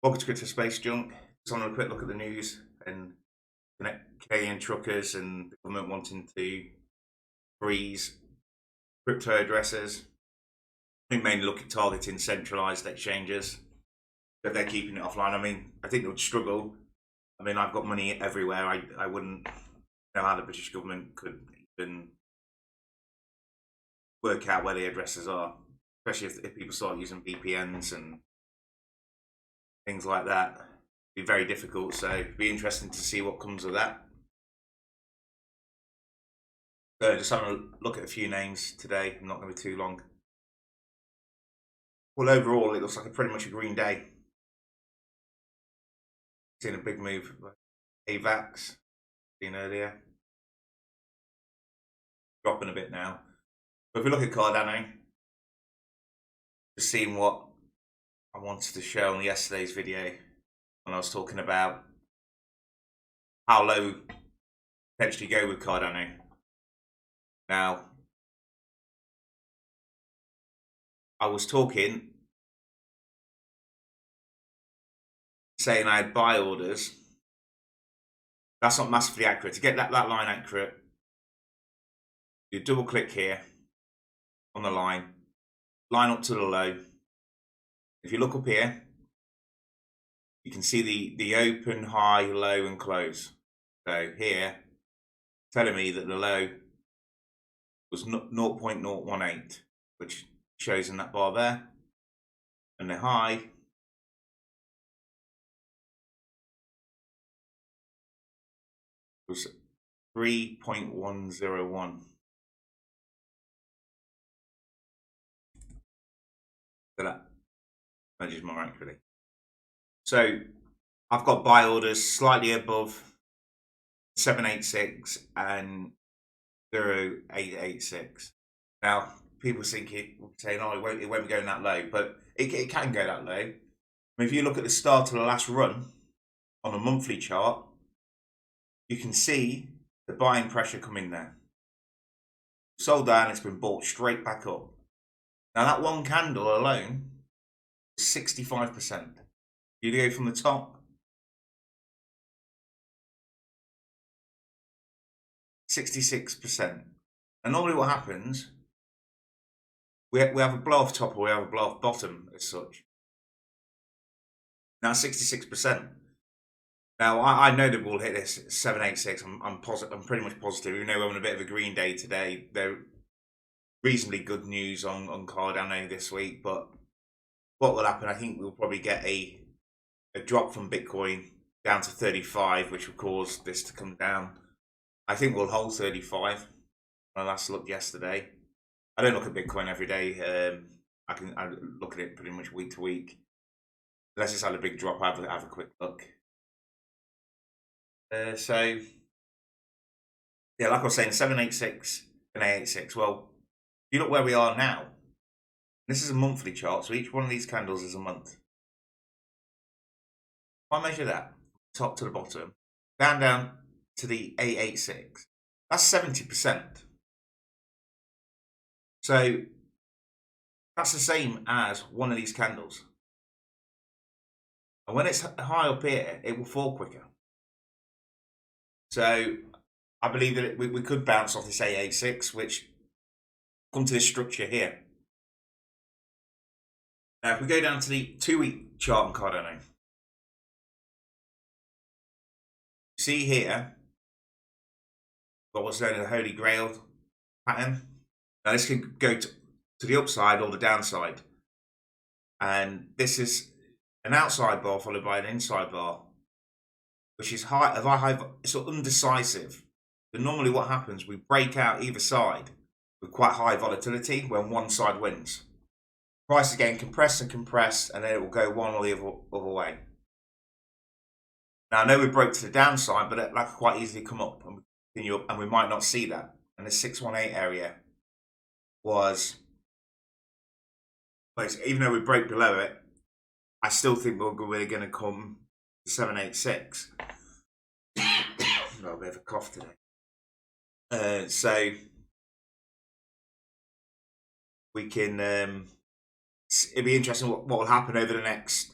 Welcome to Crypto Space Junk. Just on a quick look at the news and Canadian truckers and the government wanting to freeze crypto addresses. I think mainly look at targeting centralized exchanges, but they're keeping it offline. I mean, I think they would struggle. I mean, I've got money everywhere. I wouldn't know how the British government could even work out where the addresses are, especially if people start using VPNs and things like that. It'd be very difficult, so it'd be interesting to see what comes of that. So just having a look at a few names today. I'm not going to be too long. Well, overall, it looks like pretty much a green day. Seen a big move. AVAX, seen earlier. Dropping a bit now. But if we look at Cardano, just seeing what I wanted to show on yesterday's video when I was talking about how low potentially go with Cardano. Now, I was talking, saying I had buy orders. That's not massively accurate. To get that line accurate, you double click here on the line up to the low. If you look up here, you can see the open, high, low, and close. So here, telling me that the low was 0.018, which shows in that bar there, and the high was 3.101. So that measures more accurately. So I've got buy orders slightly above 786 and 0886. Now, people saying, oh, it won't be going that low, but it can go that low. I mean, if you look at the start of the last run on a monthly chart, you can see the buying pressure coming there. Sold down, it's been bought straight back up. Now, that one candle alone is 65%. You go from the top, 66%. And normally what happens, we have a blow off top or we have a blow off bottom as such. Now 66%. Now I know that we'll hit this 786. I'm pretty much positive. Even though we're on a bit of a green day today, they're reasonably good news on Cardano this week. But what will happen? I think we'll probably get a drop from Bitcoin down to 35, which will cause this to come down. I think we'll hold 35. When I last looked yesterday, I don't look at Bitcoin every day. I look at it pretty much week to week. Unless it's had a big drop, I have a quick look. So yeah, like I was saying, 786 and 886. Well, if you look where we are now, this is a monthly chart, so each one of these candles is a month. If I measure that top to the bottom, down to the 886, that's 70%. So that's the same as one of these candles. And when it's high up here, it will fall quicker. So I believe that we could bounce off this 886, which come to this structure here. Now, if we go down to the 2-week chart on Cardano, see here, got what's known as the Holy Grail pattern. Now, this can go to the upside or the downside. And this is an outside bar followed by an inside bar, which is high, it's undecisive. But normally what happens, we break out either side with quite high volatility when one side wins. Price is getting compressed, and then it will go one or the other way. Now, I know we broke to the downside, but that could quite easily come up and continue up, and we might not see that. And the 618 area was, even though we broke below it, I still think we're going to come to 786. Got a bit of a cough today. So we can, it'd be interesting what will happen over the next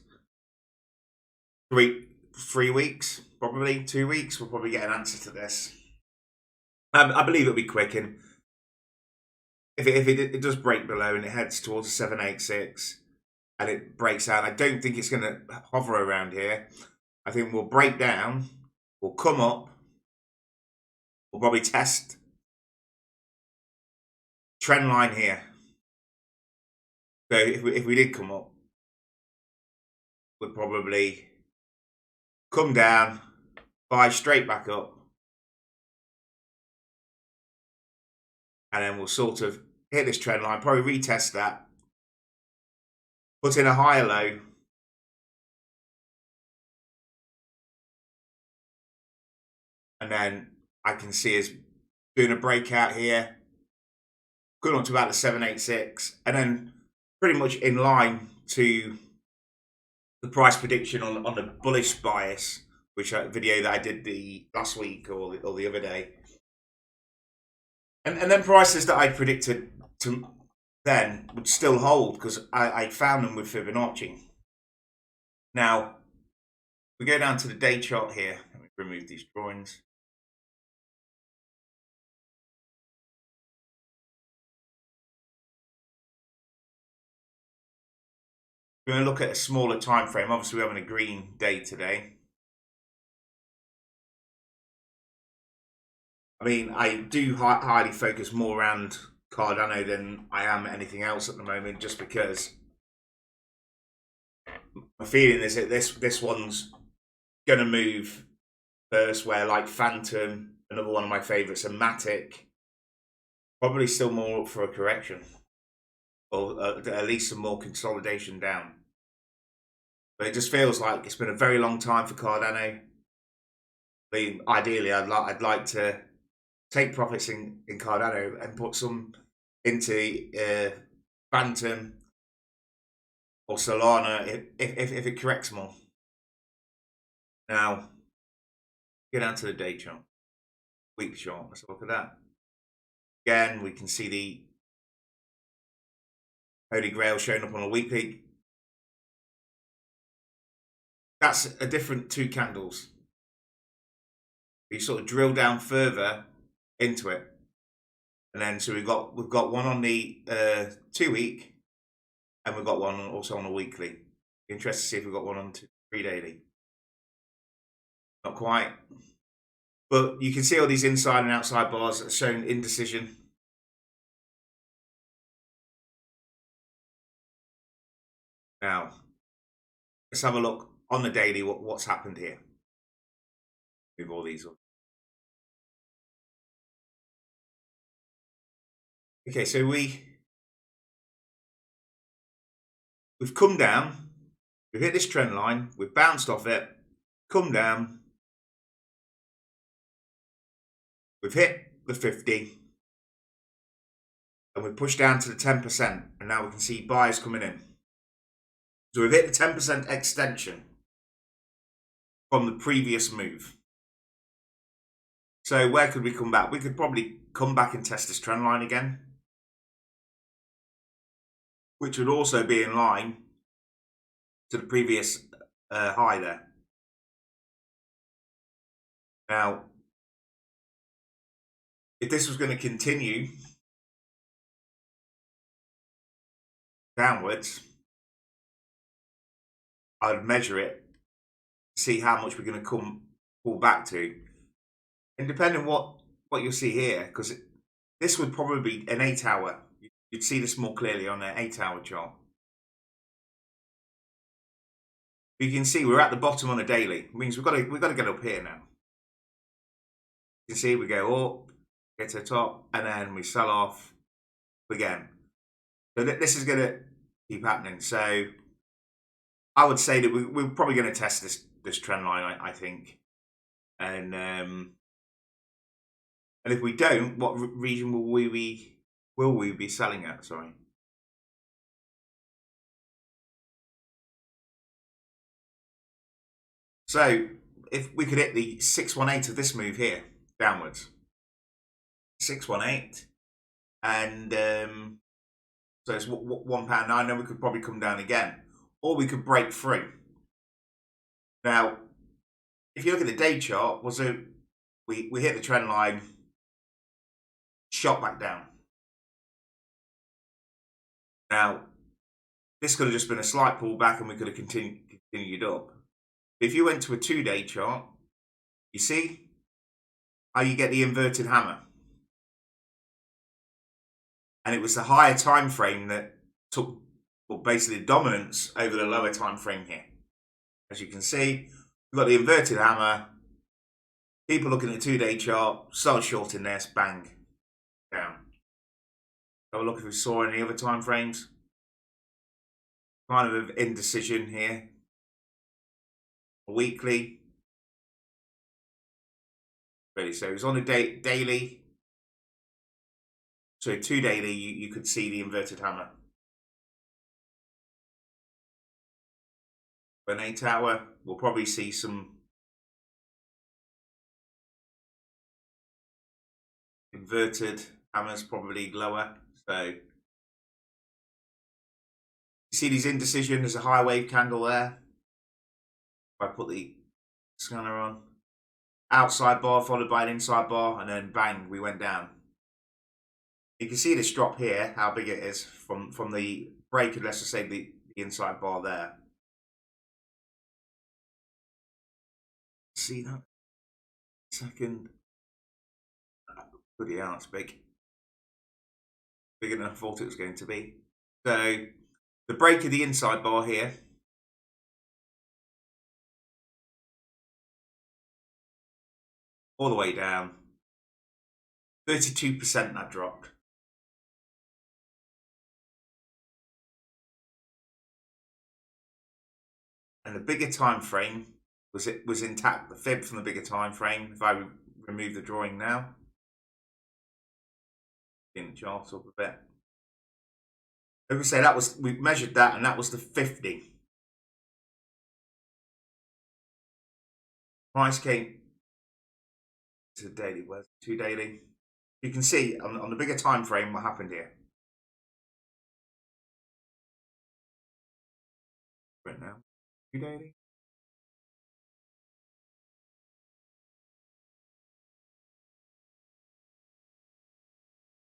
3 weeks, probably 2 weeks, we'll probably get an answer to this. I believe it'll be quick, and if it does break below and it heads towards 786 and it breaks out, I don't think it's going to hover around here. I think we'll break down, we'll come up, we'll probably test trend line here. So if we did come up, we'd probably come down, buy straight back up, and then we'll sort of hit this trend line, probably retest that, put in a higher low, and then I can see us doing a breakout here, going on to about the 786, and then pretty much in line to the price prediction on the bullish bias, which video that I did the last week or the other day. And then prices that I predicted to then would still hold because I found them with Fibonacci. Now, we go down to the day chart here. Let me remove these drawings. We're going to look at a smaller time frame. Obviously, we're having a green day today. I mean, I do highly focus more around Cardano than I am anything else at the moment, just because my feeling is that this one's going to move first, where like Fantom, another one of my favorites, and Matic, probably still more up for a correction, or at least some more consolidation down. But it just feels like it's been a very long time for Cardano. I mean, ideally, I'd like to take profits in Cardano and put some into Fantom or Solana if it corrects more. Now, go down to the day chart, weekly chart. Let's look at that. Again, we can see the Holy Grail showing up on a weekly. That's a different 2 candles. You sort of drill down further into it, and then so we've got one on the 2 week, and we've got one also on a weekly. Interested to see if we've got one on 3 daily. Not quite, but you can see all these inside and outside bars that are shown indecision. Now, let's have a look on the daily what's happened here with all these. Okay, so we've come down, we've hit this trend line, we've bounced off it, come down, we've hit the 50, and we've pushed down to the 10%, and now we can see buyers coming in. So we've hit the 10% extension from the previous move. So where could we come back? We could probably come back and test this trend line again, which would also be in line to the previous high there. Now, if this was going to continue downwards, I'd measure it, see how much we're going to pull back to. And depending what you'll see here, because this would probably be an 8 hour. You'd see this more clearly on an 8 hour chart. You can see we're at the bottom on a daily. It means we've got to get up here now. You can see we go up, get to the top, and then we sell off again. So this is going to keep happening. So I would say that we're probably going to test this trend line, I think. And if we don't, what region will we be selling at? Sorry. So if we could hit the 618 of this move here downwards, 618, and so it's £1.9. Then we could probably come down again, or we could break through. Now, if you look at the day chart, we hit the trend line, shot back down. Now, this could have just been a slight pullback and we could have continued up. If you went to a 2-day chart, you see how you get the inverted hammer. And it was the higher time frame that took, well, basically dominance over the lower time frame here. As you can see, we've got the inverted hammer. People looking at the 2-day chart, start shorting this, bang, down. Have a look if we saw any other time frames. Kind of indecision here. Weekly. Really, so it was on a daily. So 2 daily, you could see the inverted hammer. For an 8 hour, we'll probably see some inverted hammers, probably lower. So you see these indecision, there's a high wave candle there. If I put the scanner on, outside bar followed by an inside bar, and then bang, we went down. You can see this drop here, how big it is from the break, let's just say the inside bar there. See that? Second. Bloody hell, it's big. Bigger than I thought it was going to be. So the break of the inside bar here. All the way down. 32% that dropped. And the bigger time frame was intact. The fib from the bigger time frame. If I remove the drawing now, in the chart up a bit. As we say, we measured that, and that was the 50. Price came to the daily. Where's 2 daily? You can see on the bigger time frame what happened here. Right now, 2 daily.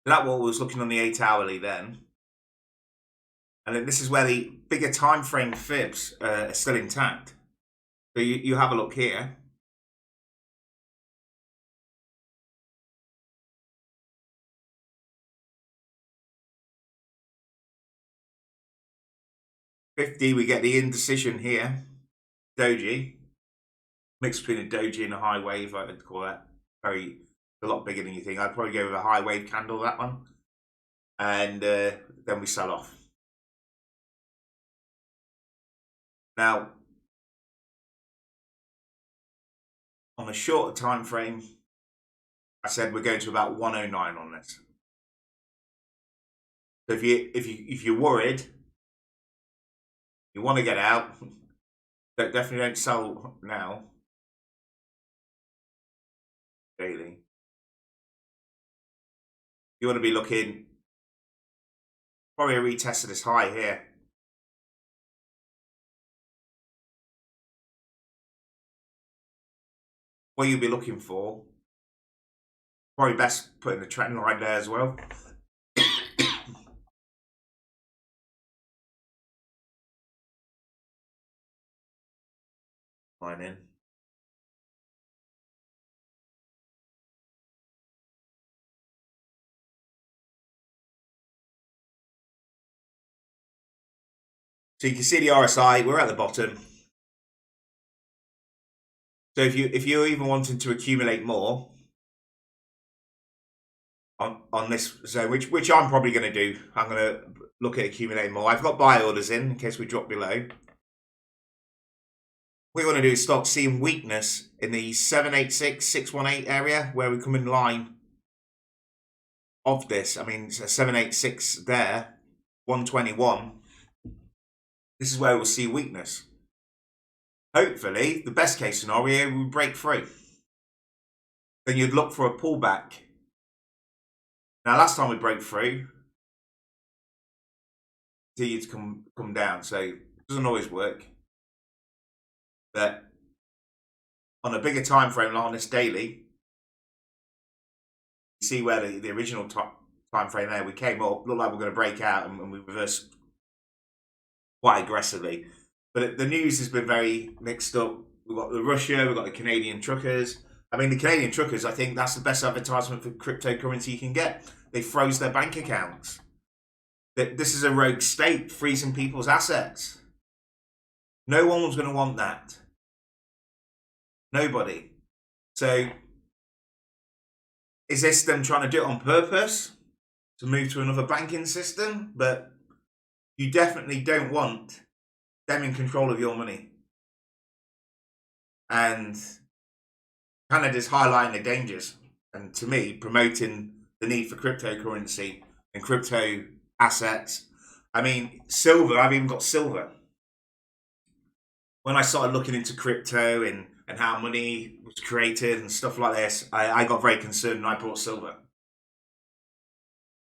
That one was looking on the 8 hourly then. And then this is where the bigger time frame fibs are still intact. So you have a look here. $50, we get the indecision here. Doji. Mix between a doji and a high wave, I would call that. A lot bigger than you think. I'd probably go with a high wave candle, that one. And then we sell off. Now, on a shorter time frame, I said we're going to about 109 on this. So if you're worried, you want to get out, definitely don't sell now. Daily. You want to be looking probably a retest of this high here. What you'll be looking for, probably best putting the trend line there as well. Line in. So you can see the RSI, we're at the bottom. So if you're even wanting to accumulate more on this zone, which I'm probably going to do, I'm going to look at accumulating more. I've got buy orders in case we drop below. What we want to do is start seeing weakness in the 786, 618 area where we come in line of this. I mean, 786 there, 121. This is where we'll see weakness. Hopefully, the best case scenario, we break through. Then you'd look for a pullback. Now, last time we broke through, you'd come down. So it doesn't always work. But on a bigger time frame, like on this daily, you see where the original time frame there, we came up, looked like we're going to break out, and we reversed quite aggressively. But the news has been very mixed up. We've got the Russia, we've got the Canadian truckers. I mean, the Canadian truckers, I think that's the best advertisement for cryptocurrency you can get. They froze their bank accounts. This is a rogue state freezing people's assets. No one was going to want that. Nobody. So, is this them trying to do it on purpose to move to another banking system? But you definitely don't want them in control of your money. And Canada's highlighting the dangers, and to me, promoting the need for cryptocurrency and crypto assets. I mean, silver, I've even got silver. When I started looking into crypto and how money was created and stuff like this, I got very concerned and I bought silver.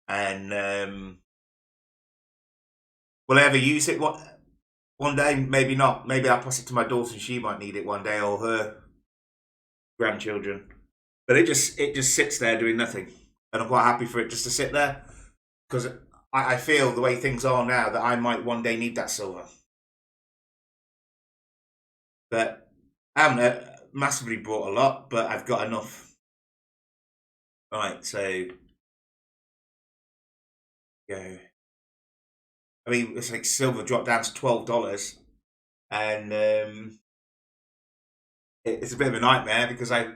And will I ever use it one day? Maybe not. Maybe I'll pass it to my daughter and she might need it one day, or her grandchildren. But it just sits there doing nothing. And I'm quite happy for it just to sit there, because I feel the way things are now that I might one day need that silver. But I haven't massively bought a lot, but I've got enough. Right, so go. I mean, it's like silver dropped down to $12, and it's a bit of a nightmare because I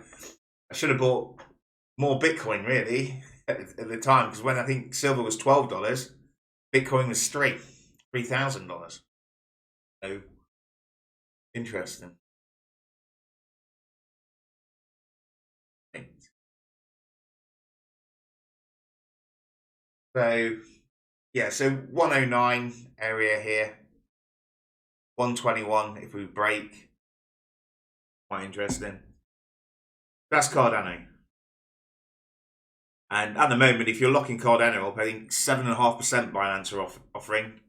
should have bought more Bitcoin really at the time, because when I think silver was $12, Bitcoin was $3,000. So interesting. So yeah, so 109 area here, 121 if we break. Quite interesting. That's Cardano. And at the moment, if you're locking Cardano up, I think 7.5% Binance are offering.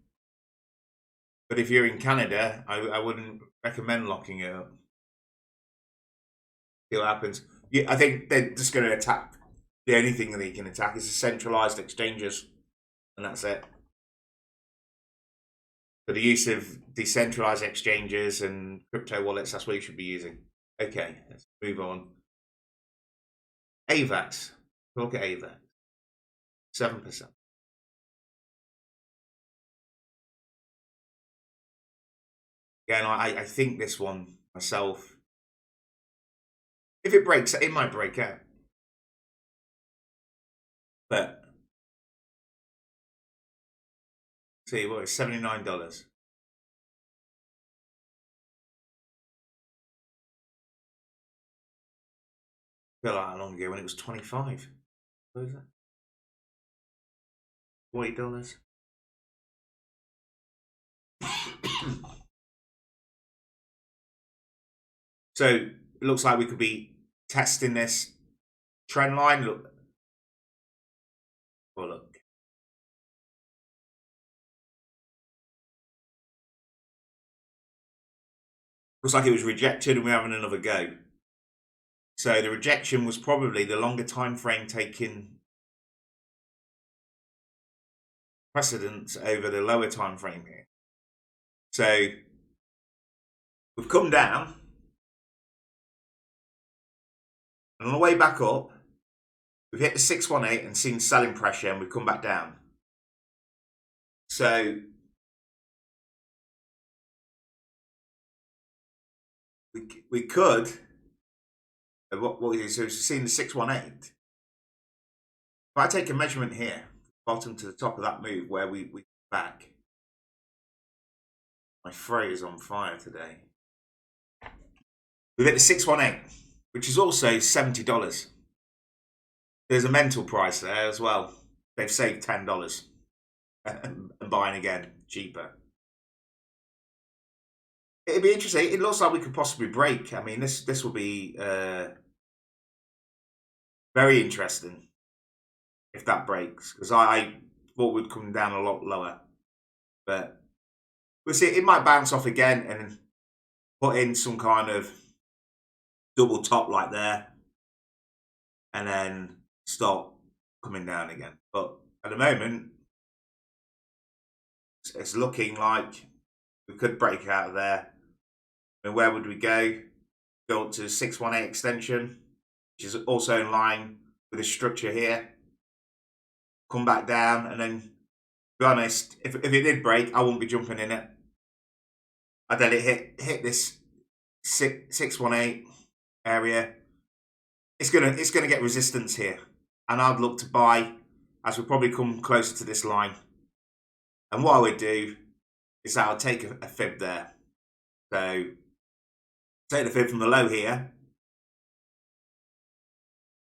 But if you're in Canada, I wouldn't recommend locking it up. See what happens. Yeah, I think they're just going to attack. The only thing that they can attack is the centralized exchanges, and that's it. For the use of decentralized exchanges and crypto wallets, that's what you should be using. Okay, let's move on. AVAX. Look at AVAX. 7%. Again, I think this one myself, if it breaks, it might break out. But see what, it's $79. I feel like how long ago when it was 25. What is that? $40. So it looks like we could be testing this trend line. Look. Oh, look. Looks like it was rejected and we're having another go. So the rejection was probably the longer time frame taking precedence over the lower time frame here. So we've come down, and on the way back up, we've hit the 618 and seen selling pressure, and we've come back down. So we could, what we do, so we've seen the 618. If I take a measurement here, bottom to the top of that move where we back. My fray is on fire today. We've hit the 618, which is also $70. There's a mental price there as well. They've saved $10 and buying again cheaper. It'd be interesting. It looks like we could possibly break. I mean, this will be very interesting if that breaks, because I thought we'd come down a lot lower, but we'll see. It might bounce off again and put in some kind of double top like there, and then start coming down again. But at the moment, it's looking like we could break out of there. And where would we go? Go up to 618 extension, which is also in line with the structure here. Come back down, and then, to be honest, if it did break, I wouldn't be jumping in it. I'd let it hit this 618 area. It's gonna get resistance here, and I'd look to buy as we probably come closer to this line. And what I would do is I would take a fib there. So take the fib from the low here,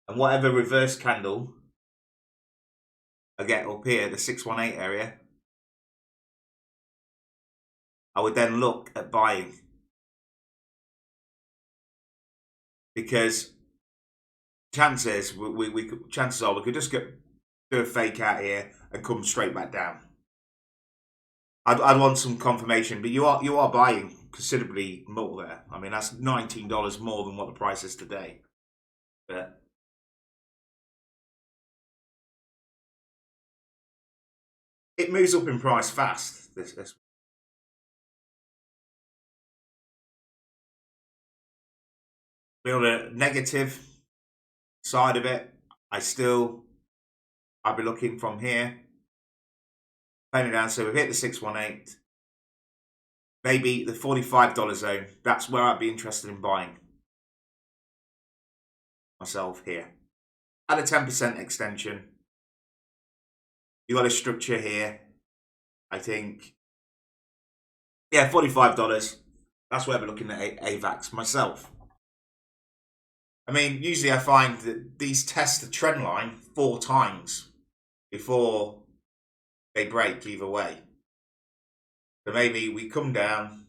and whatever reverse candle I get up here, the 618 area, I would then look at buying, because chances are we could just do a fake out here and come straight back down. I'd want some confirmation, but you are buying considerably more there. I mean, that's $19 more than what the price is today. But it moves up in price fast. This. On the negative side of it, I'll be looking from here, playing it down. So we've hit the 618, maybe the $45 zone. That's where I'd be interested in buying myself here. At a 10% extension, you got a structure here. I think, yeah, $45. That's where I'll be looking at AVAX myself. I mean, usually I find that these test the trend line 4 times before they break either way. So maybe we come down,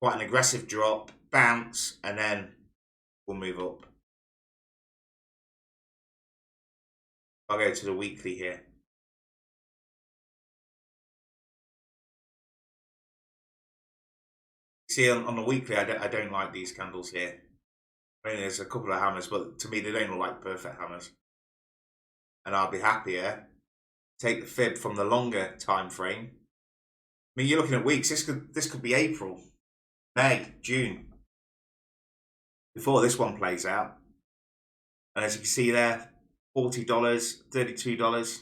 quite an aggressive drop, bounce, and then we'll move up. I'll go to the weekly here. See, on the weekly, I don't like these candles here. I mean, there's a couple of hammers, but to me, they don't look like perfect hammers. And I'll be happier take the fib from the longer time frame. I mean, you're looking at weeks. This could be April, May, June, before this one plays out. And as you can see there, $40, $32,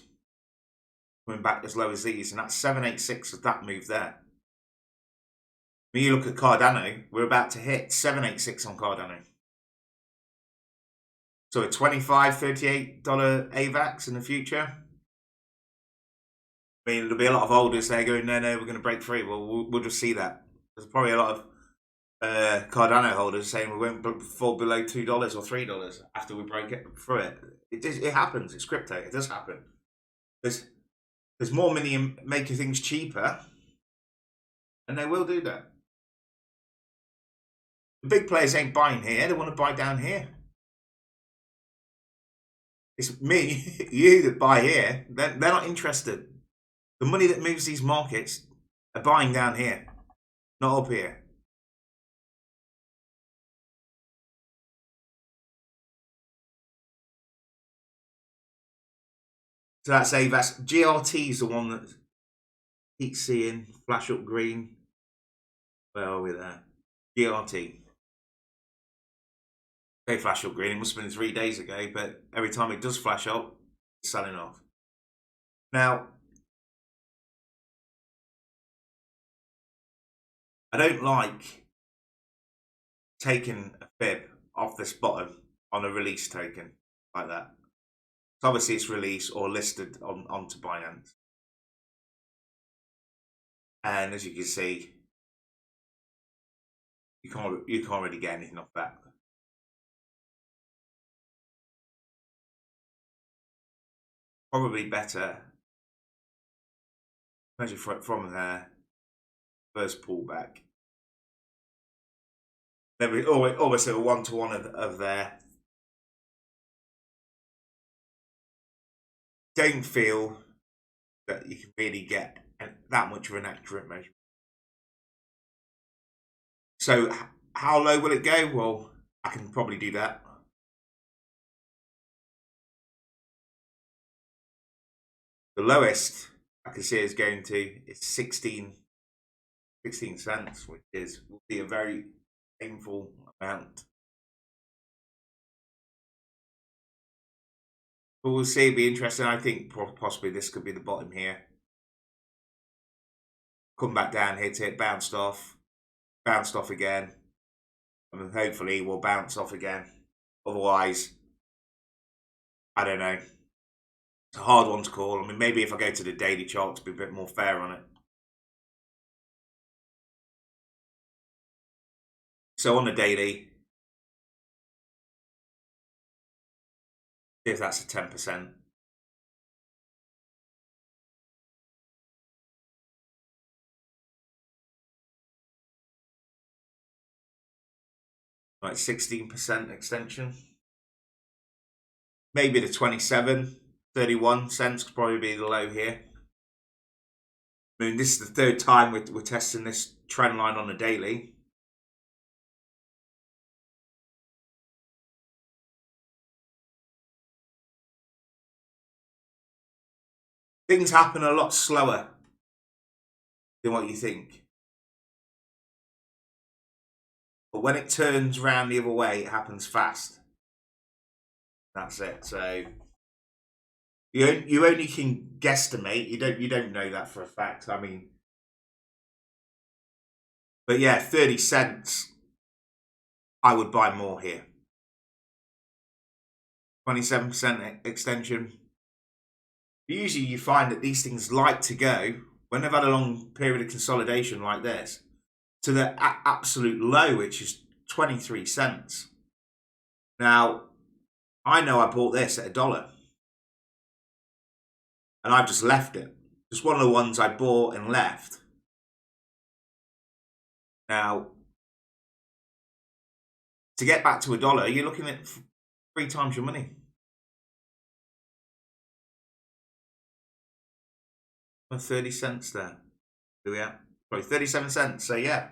coming back as low as these, and that's 786 of that move there. When you look at Cardano, we're about to hit 786 on Cardano. So a $25, $38 AVAX in the future. I mean, there'll be a lot of holders there going, no, we're going to break free. Well, we'll just see that. There's probably a lot of Cardano holders saying we won't fall below $2 or $3 after we break it through it. It happens. It's crypto. It does happen. There's more money making things cheaper, and they will do that. The big players ain't buying here. They want to buy down here. It's me, you that buy here. They're not interested. The money that moves these markets are buying down here, not up here. So that's AVAX. GRT is the one that keeps seeing flash up green. Where are we there? GRT. They flash up green. It must have been 3 days ago, but every time it does flash up, it's selling off. Now, I don't like taking a fib off this bottom on a release token like that. So obviously it's released or listed onto Binance. And as you can see, you can't really get anything off that. Probably better measure from there. First pullback. Then we always have a 1-to-1 of there. Don't feel that you can really get that much of an accurate measure. So how low will it go? Well, I can probably do that. The lowest I can see is going to is 16 cents, which will be a very painful amount. But we'll see. It'll be interesting. I think possibly this could be the bottom here. Come back down, hit it, bounced off again. I mean, hopefully we'll bounce off again. Otherwise, I don't know. It's a hard one to call. I mean, maybe if I go to the daily chart to be a bit more fair on it. So on the daily, if that's a 10%. Like 16% extension. Maybe the 31 cents could probably be the low here. I mean, this is the third time we're testing this trend line on the daily. Things happen a lot slower than what you think. But when it turns around the other way, it happens fast. That's it. So you only can guesstimate. You don't know that for a fact. I mean, but yeah, 30 cents. I would buy more here. 27% extension. Usually you find that these things like to go, when they've had a long period of consolidation like this, to the absolute low, which is 23 cents. Now, I know I bought this at $1. And I've just left it. Just one of the ones I bought and left. Now, to get back to $1, you're looking at 3 times your money. Well, 30 cents there. Here we are. Sorry, 37 cents. So yeah,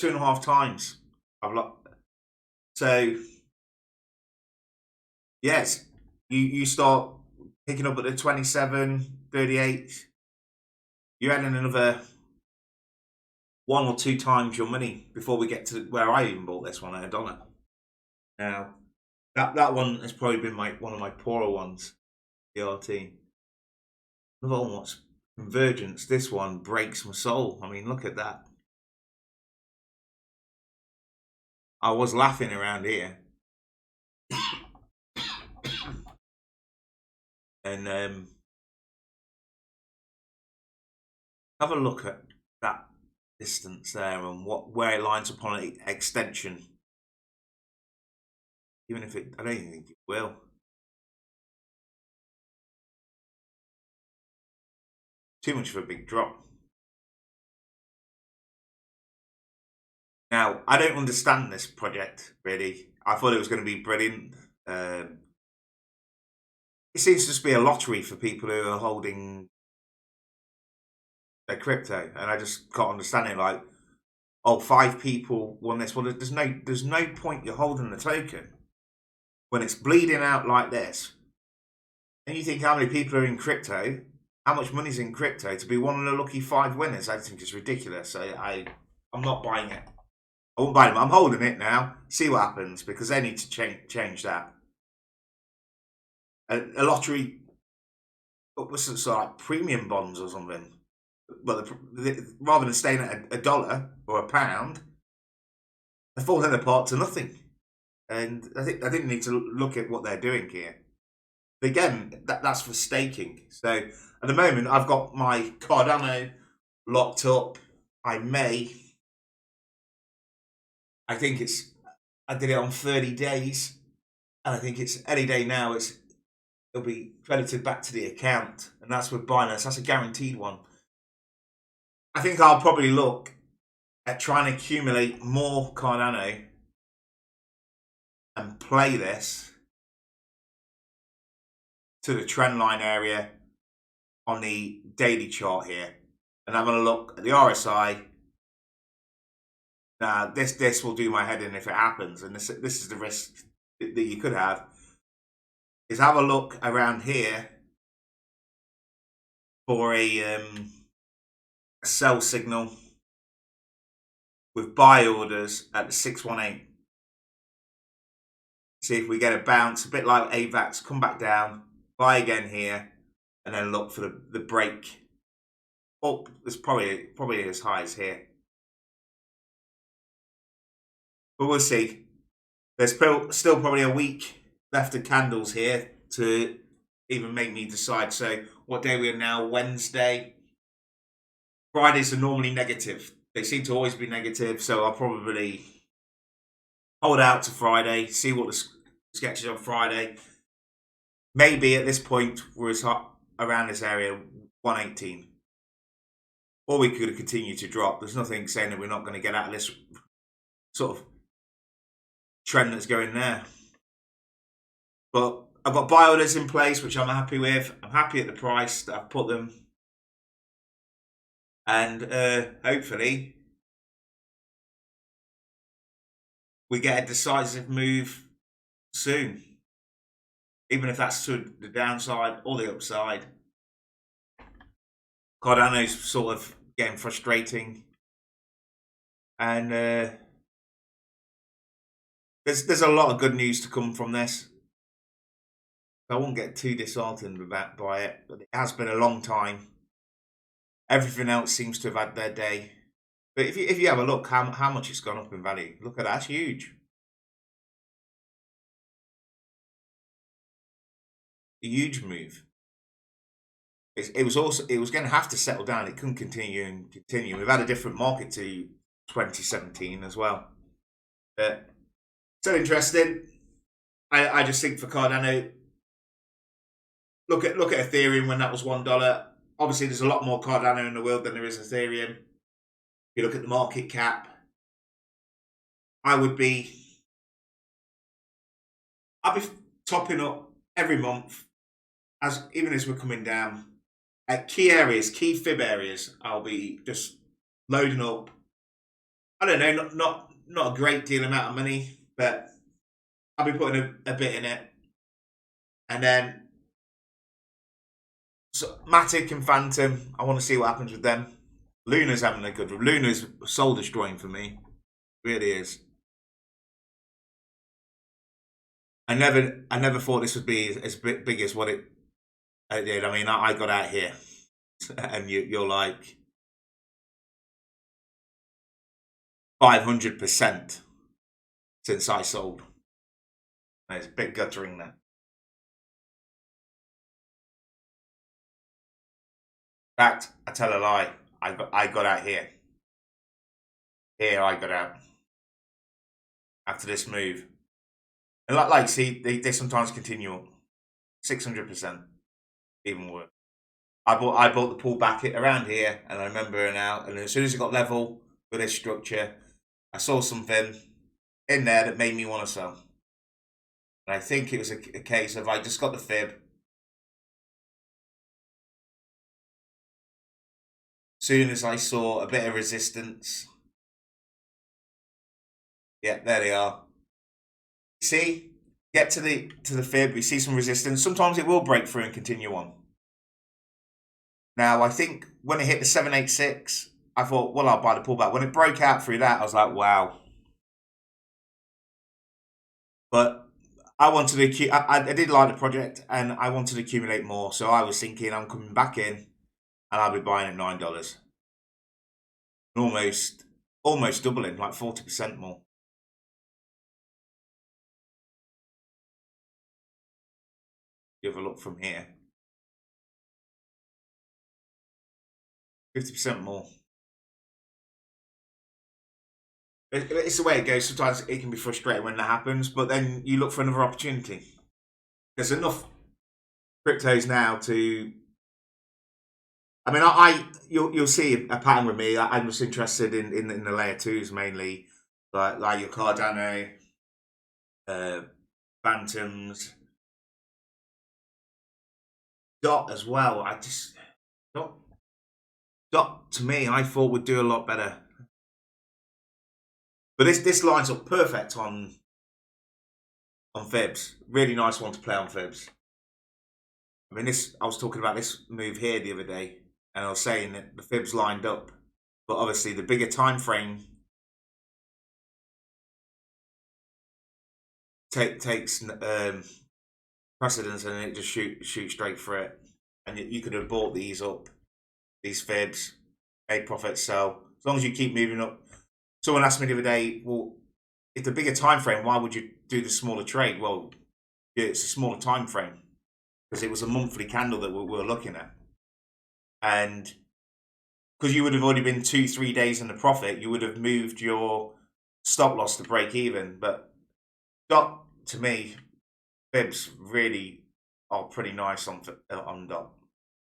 2.5 times. So yes, you start picking up at the 27, 38. You're adding another 1 or 2 times your money before we get to where I even bought this one at $1. Now, that one has probably been one of my poorer ones, the RT. Another one was Convergence. This one breaks my soul. I mean, look at that. I was laughing around here. And have a look at that distance there and where it lines up on an extension. Even if I don't even think it will. Too much of a big drop. Now, I don't understand this project, really. I thought it was going to be brilliant. It seems to just be a lottery for people who are holding their crypto. And I just can't understand it. Like, oh, 5 people won this. Well, there's no point you're holding the token when it's bleeding out like this. And you think how many people are in crypto, how much money's in crypto to be one of the lucky 5 winners. I think it's ridiculous. I'm not buying it. I won't buy them. I'm holding it now. See what happens, because they need to change that. A lottery, what was it, so like premium bonds or something? But rather than staying at $1 or £1, they're falling apart to nothing. And I think need to look at what they're doing here. But again, that's for staking. So at the moment, I've got my Cardano locked up. I did it on 30 days. And I think it's any day now, it'll be credited back to the account. And that's with Binance. That's a guaranteed one. I think I'll probably look at trying to accumulate more Cardano and play this to the trend line area on the daily chart here. And I'm going to look at the RSI Now, this will do my head in if it happens, and this is the risk that you could have. Is have a look around here for a sell signal with buy orders at the 618. See if we get a bounce, a bit like AVAX, come back down, buy again here, and then look for the break up. It's probably as high as here. But we'll see. There's still probably a week left of candles here to even make me decide. So what day we are now? Wednesday. Fridays are normally negative. They seem to always be negative. So I'll probably hold out to Friday, see what the sketch is on Friday. Maybe at this point we're as hot around this area, 118. Or we could continue to drop. There's nothing saying that we're not going to get out of this sort of trend that's going there. But I've got buy orders in place, which I'm happy with. I'm happy at the price that I've put them. And hopefully we get a decisive move soon. Even if that's to the downside or the upside. Cardano's sort of getting frustrating. And there's a lot of good news to come from this. I won't get too disheartened by it, but it has been a long time. Everything else seems to have had their day. But if you have a look how much it's gone up in value, look at that, that's huge. A huge move. It was going to have to settle down. It couldn't continue. We've had a different market to 2017 as well. But so interesting. I just think for Cardano, look at Ethereum when that was $1. Obviously, there's a lot more Cardano in the world than there is Ethereum. If you look at the market cap, I'd be topping up every month, even as we're coming down. At key areas, key fib areas, I'll be just loading up. I don't know, not a great deal amount of money, but I'll be putting a bit in it. And then so Matic and Fantom, I want to see what happens with them. Luna's having a good. Luna's soul destroying for me, really is. I never thought this would be as big as what it did. I mean, I got out here, and you're like 500% since I sold. And it's a bit guttering there. In fact, I tell a lie. I got out here. Here I got out after this move. And like see, they sometimes continue up 600%, even worse. I bought the pullback around here, and I remember now. And as soon as it got level with this structure, I saw something in there that made me want to sell. And I think it was a case of I just got the fib. Soon as I saw a bit of resistance, yeah, there they are. See, get to the fib, we see some resistance. Sometimes it will break through and continue on. Now, I think when it hit the 786, I thought, well, I'll buy the pullback. When it broke out through that, I was like, wow. But I wanted to, I did like the project, and I wanted to accumulate more. So I was thinking, I'm coming back in, and I'll be buying at $9. Almost doubling, like 40% more. Give a look from here. 50% more. It's the way it goes. Sometimes it can be frustrating when that happens, but then you look for another opportunity. There's enough cryptos now to. I mean, you'll see a pattern with me. I'm just interested in the layer 2s mainly, like your Cardano, Phantoms, Dot as well. Dot to me, I thought would do a lot better. But this lines up perfect on Fibs. Really nice one to play on Fibs. I mean, I was talking about this move here the other day, and I was saying that the Fibs lined up, but obviously the bigger time frame takes precedence, and it just shoot straight for it. And you could have bought these up, these Fibs, made profit, sell. As long as you keep moving up. Someone asked me the other day, well, if the bigger time frame, why would you do the smaller trade? Well, it's a smaller time frame because it was a monthly candle that we were looking at, and because you would have already been 2-3 days in the profit, you would have moved your stop loss to break even. But to me, Fibs really are pretty nice on dot.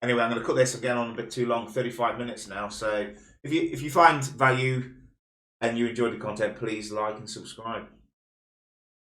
Anyway, I'm going to cut this again on a bit too long, 35 minutes now. So if you find value and you enjoyed the content, please like and subscribe.